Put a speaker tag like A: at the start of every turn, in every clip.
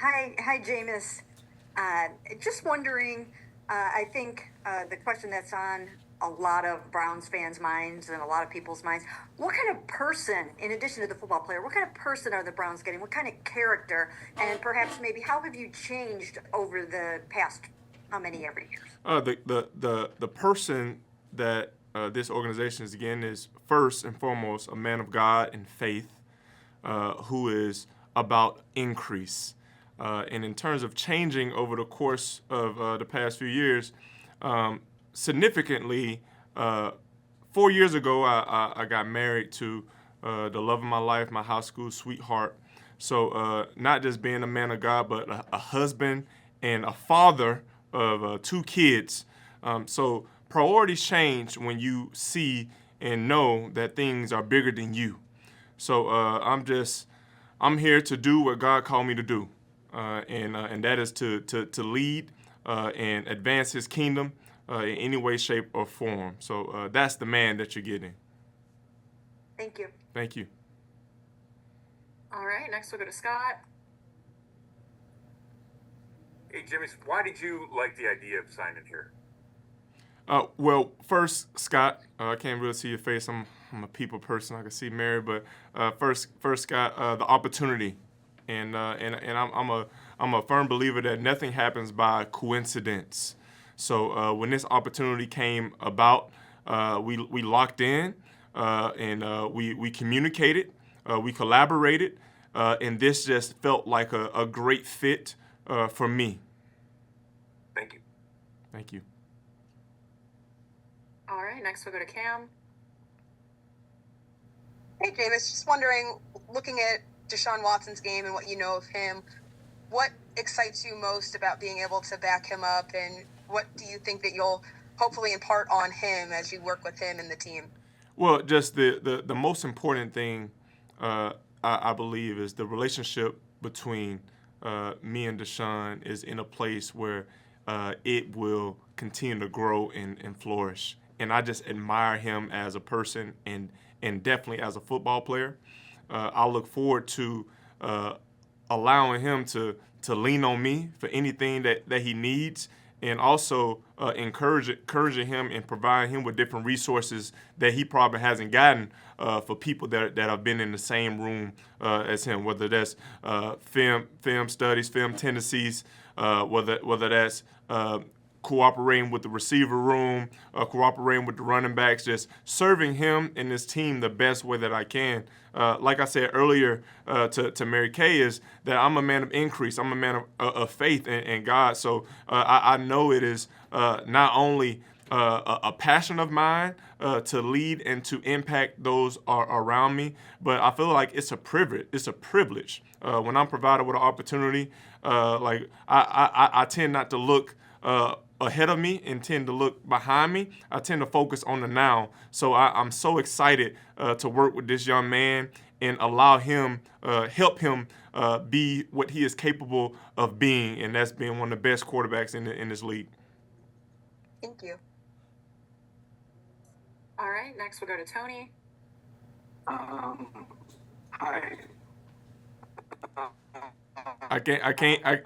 A: Hi, Jameis. Just wondering, I think the question that's on a lot of Browns fans' minds and a lot of people's minds, what kind of person, in addition to the football player, what kind of person are the Browns getting? What kind of character? And perhaps maybe how have you changed over the past, how many every years?
B: The person that this organization is getting is first and foremost a man of God and faith, who is about increase. And in terms of changing over the course of the past few years, significantly, 4 years ago, I got married to the love of my life, my high school sweetheart. So not just being a man of God, but a husband and a father of two kids. So priorities change when you see and know that things are bigger than you. So I'm here to do what God called me to do, and that is to lead and advance His kingdom in any way, shape, or form. So that's the man that you're getting.
A: Thank you.
B: Thank you.
C: All right, next we'll go to Scott.
D: Hey, Jameis, why did you like the idea of signing here?
B: Well, first, Scott, I can't really see your face. I'm a people person. I can see Mary, but first, Scott, the opportunity, and I'm a firm believer that nothing happens by coincidence. So when this opportunity came about, we locked in, and we communicated, we collaborated, and this just felt like a great fit for me.
D: Thank you.
B: Thank you.
C: All right, next we'll go to Cam.
E: Hey, Jameis, just wondering, looking at DeShaun Watson's game and what you know of him, what excites you most about being able to back him up, and what do you think that you'll hopefully impart on him as you work with him and the team?
B: Well, just the most important thing, I believe, is the relationship between me and DeShaun is in a place where it will continue to grow and flourish. And I just admire him as a person and definitely as a football player. I look forward to allowing him to lean on me for anything that he needs, and also encouraging him and providing him with different resources that he probably hasn't gotten for people that have been in the same room as him, whether that's film studies, film tendencies, whether that's cooperating with the receiver room, cooperating with the running backs, just serving him and his team the best way that I can. Like I said earlier to Mary Kay, is that I'm a man of increase. I'm a man of faith in God. So I know it is not only a passion of mine to lead and to impact those around me, but I feel like it's a privilege. It's a privilege when I'm provided with an opportunity. Like I tend not to look ahead of me and tend to look behind me. I tend to focus on the now. So I'm so excited to work with this young man and allow him, help him be what he is capable of being, and that's being one of the best quarterbacks in this league.
E: Thank you.
C: All right, next we'll go to Tony.
D: Hi.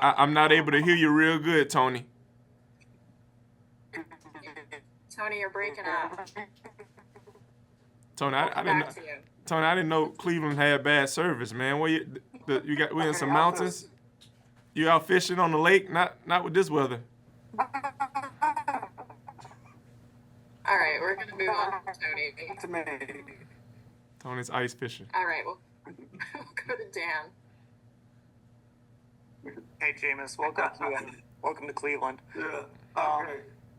B: I'm not able to hear you real good, Tony.
C: Tony, you're breaking up.
B: Tony, I didn't know.
C: Back to you.
B: Tony, I didn't know Cleveland had bad service, man. We in some mountains. You out fishing on the lake? Not with this weather.
C: All right, we're gonna move on to Tony.
B: Tony's ice fishing.
C: All right, we'll go to Dan.
F: Hey, Jameis, welcome to Cleveland.
G: Yeah.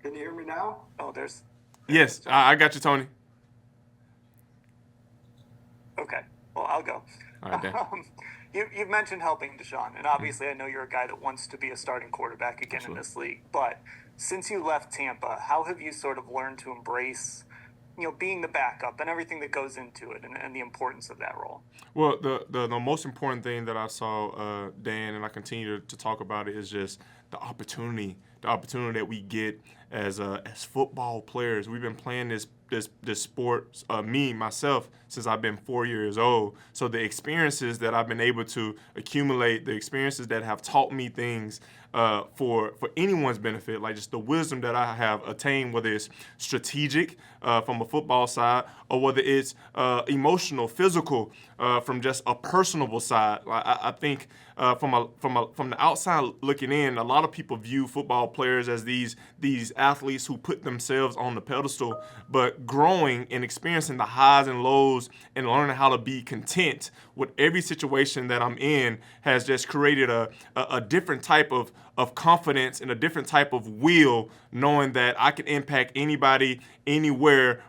G: Can you hear me now?
F: Oh, there's...
B: Yes, I got you, Tony.
F: Okay, well, I'll go.
B: All right, Dan.
F: You've mentioned helping DeShaun, and obviously I know you're a guy that wants to be a starting quarterback again in this league, but since you left Tampa, how have you sort of learned to embrace, being the backup and everything that goes into it, and the importance of that role?
B: Well, the most important thing that I saw, Dan, and I continue to talk about it, is just the opportunity that we get as football players. We've been playing this sport, myself, since I've been 4 years old. So the experiences that I've been able to accumulate, the experiences that have taught me things for anyone's benefit, like just the wisdom that I have attained, whether it's strategic from a football side or whether it's emotional, physical, from just a personable side. I think from the outside looking in, a lot of people view football players as these athletes who put themselves on the pedestal, but growing and experiencing the highs and lows and learning how to be content with every situation that I'm in has just created a different type of confidence and a different type of will, knowing that I can impact anybody, anywhere,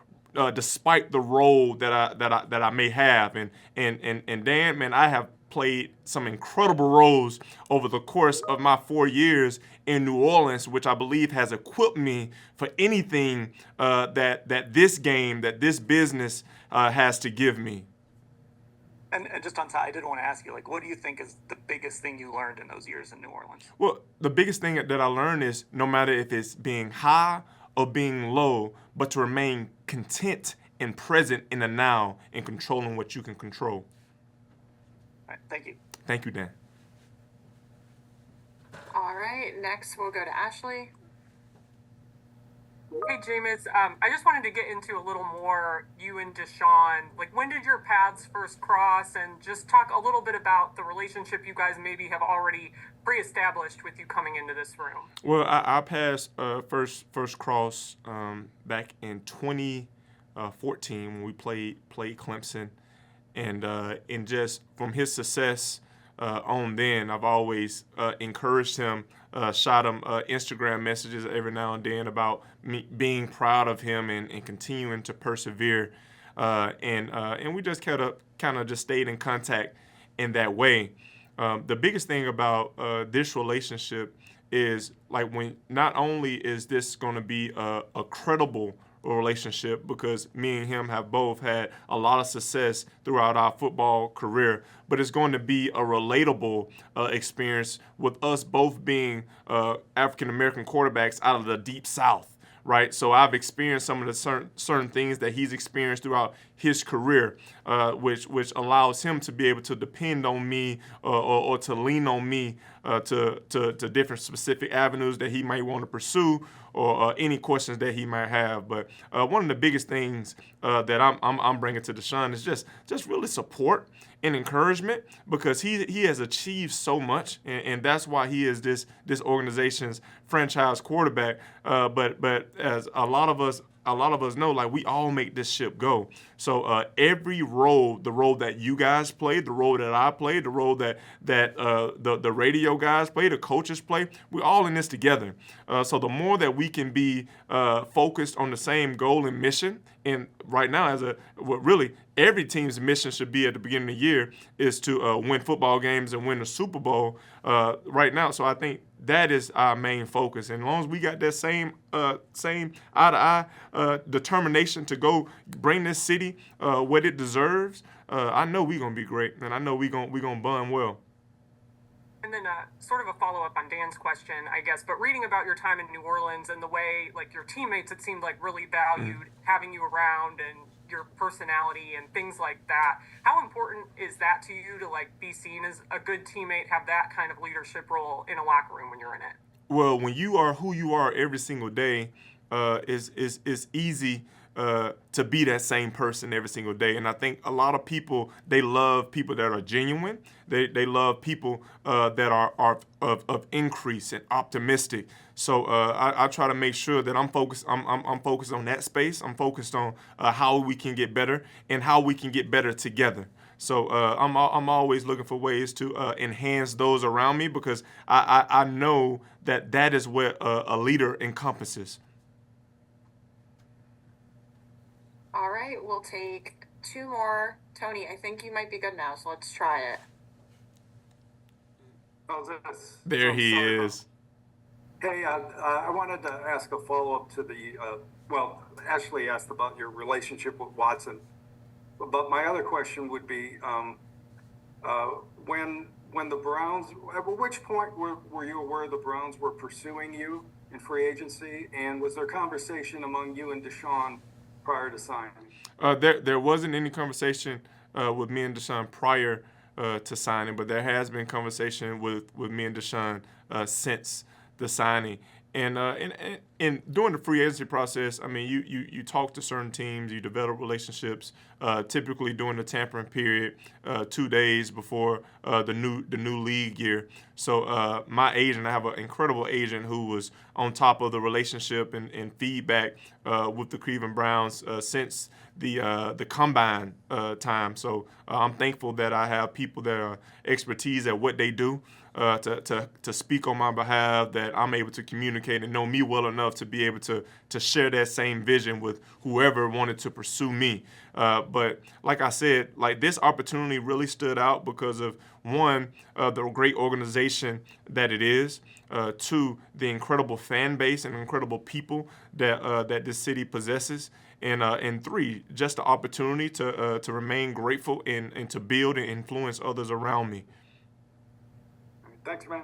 B: despite the role that I may have. And Dan, man, I have played some incredible roles over the course of my 4 years in New Orleans, which I believe has equipped me for anything that this game, that this business has to give me.
F: And just on top, I did want to ask you, like, what do you think is the biggest thing you learned in those years in New Orleans?
B: Well, the biggest thing that I learned is no matter if it's being high or being low, but to remain content and present in the now and controlling what you can control.
F: All right, thank you.
B: Thank you, Dan.
C: All right, next we'll go to Ashley.
H: Hey, Jameis, I just wanted to get into a little more you and DeShaun. Like, when did your paths first cross? And just talk a little bit about the relationship you guys maybe have already pre-established with you coming into this room.
B: Well, I passed first cross back in 2014 when we played Clemson, and just from his success on then, I've always encouraged him, shot him Instagram messages every now and then about me being proud of him and continuing to persevere, and we just kind of just stayed in contact in that way. The biggest thing about this relationship is, like, when not only is this going to be a credible relationship, because me and him have both had a lot of success throughout our football career, but it's going to be a relatable experience with us both being African-American quarterbacks out of the Deep South. Right, so I've experienced some of the certain things that he's experienced throughout his career, which allows him to be able to depend on me or to lean on me to different specific avenues that he might want to pursue, or any questions that he might have. But one of the biggest things that I'm bringing to DeShaun is just really support and encouragement, because he has achieved so much, and that's why he is this organization's franchise quarterback. But as a lot of us know, like, we all make this ship go. So every role, the role that you guys play, the role that I play, the role that the radio guys play, the coaches play, we're all in this together. So the more that we can be focused on the same goal and mission, and right now, really every team's mission should be at the beginning of the year is to win football games and win the Super Bowl right now. So I think that is our main focus. And as long as we got that same eye-to-eye determination to go bring this city what it deserves, I know we're going to be great, and I know we're gonna bond well.
H: And then sort of a follow-up on Dan's question, I guess, but reading about your time in New Orleans and the way, like, your teammates, it seemed like, really valued having you around and your personality and things like that. How important is that to you to, like, be seen as a good teammate, have that kind of leadership role in a locker room when you're in it?
B: Well, when you are who you are every single day, it's easy to be that same person every single day. And I think a lot of people, they love people that are genuine. They love people that are of increase and optimistic. So I try to make sure that I'm focused. I'm focused on that space. I'm focused on how we can get better and how we can get better together. So I'm always looking for ways to enhance those around me, because I know that is what a leader encompasses.
C: All right, we'll take two more. Tony, I think you might be good now, so let's try it.
G: How's this?
B: There he
G: sorry
B: is.
G: Hey, I wanted to ask a follow-up to Ashley asked about your relationship with Watson. But my other question would be, when when the Browns, at which point were you aware the Browns were pursuing you in free agency? And was there conversation among you and DeShaun prior to signing?
B: There wasn't any conversation with me and DeShaun prior to signing, but there has been conversation with me and DeShaun since the signing. And during the free agency process, I mean, you talk to certain teams, you develop relationships. Typically during the tampering period, 2 days before the new league year. So my agent, I have an incredible agent who was on top of the relationship and feedback with the Cleveland Browns since the combine time. So I'm thankful that I have people that are expertise at what they do. To speak on my behalf, that I'm able to communicate and know me well enough to be able to share that same vision with whoever wanted to pursue me. But like I said, like this opportunity really stood out because of one, the great organization that it is. Two, the incredible fan base and incredible people that this city possesses. And three, just the opportunity to remain grateful and to build and influence others around me.
G: Thanks, man.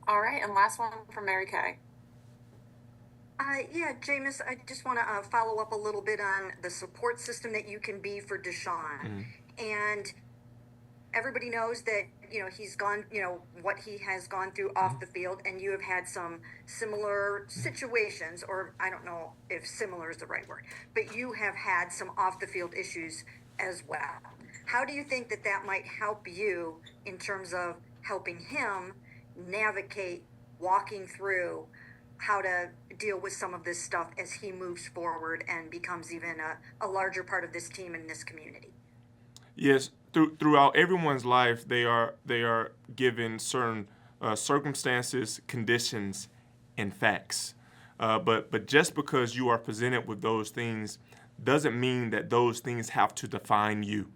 C: All right, and last one from Mary Kay.
A: Yeah, Jameis, I just want to follow up a little bit on the support system that you can be for DeShaun. And everybody knows that, he's gone, what he has gone through off the field, and you have had some similar situations, or I don't know if similar is the right word, but you have had some off the field issues as well. How do you think that might help you in terms of helping him navigate walking through how to deal with some of this stuff as he moves forward and becomes even a larger part of this team and this community?
B: Yes, throughout everyone's life, they are given certain circumstances, conditions, and facts. But just because you are presented with those things doesn't mean that those things have to define you.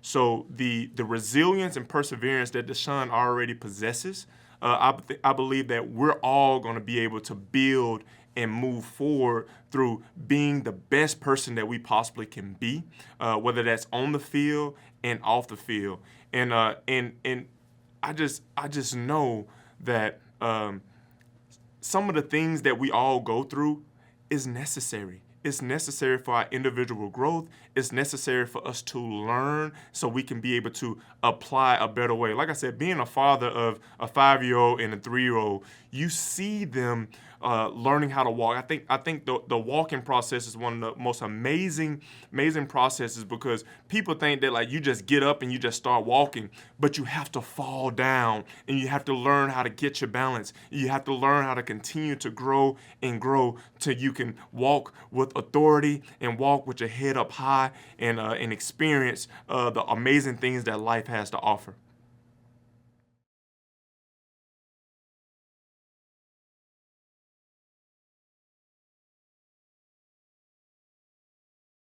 B: So the resilience and perseverance that DeShaun already possesses, I believe that we're all going to be able to build and move forward through being the best person that we possibly can be, whether that's on the field and off the field. And I just know that some of the things that we all go through is necessary. It's necessary for our individual growth. It's necessary for us to learn so we can be able to apply a better way. Like I said, being a father of a 5-year-old and a 3-year-old, you see them learning how to walk. I think the walking process is one of the most amazing processes, because people think that like you just get up and you just start walking, but you have to fall down and you have to learn how to get your balance. You have to learn how to continue to grow and grow till you can walk with authority and walk with your head up high and experience the amazing things that life has to offer.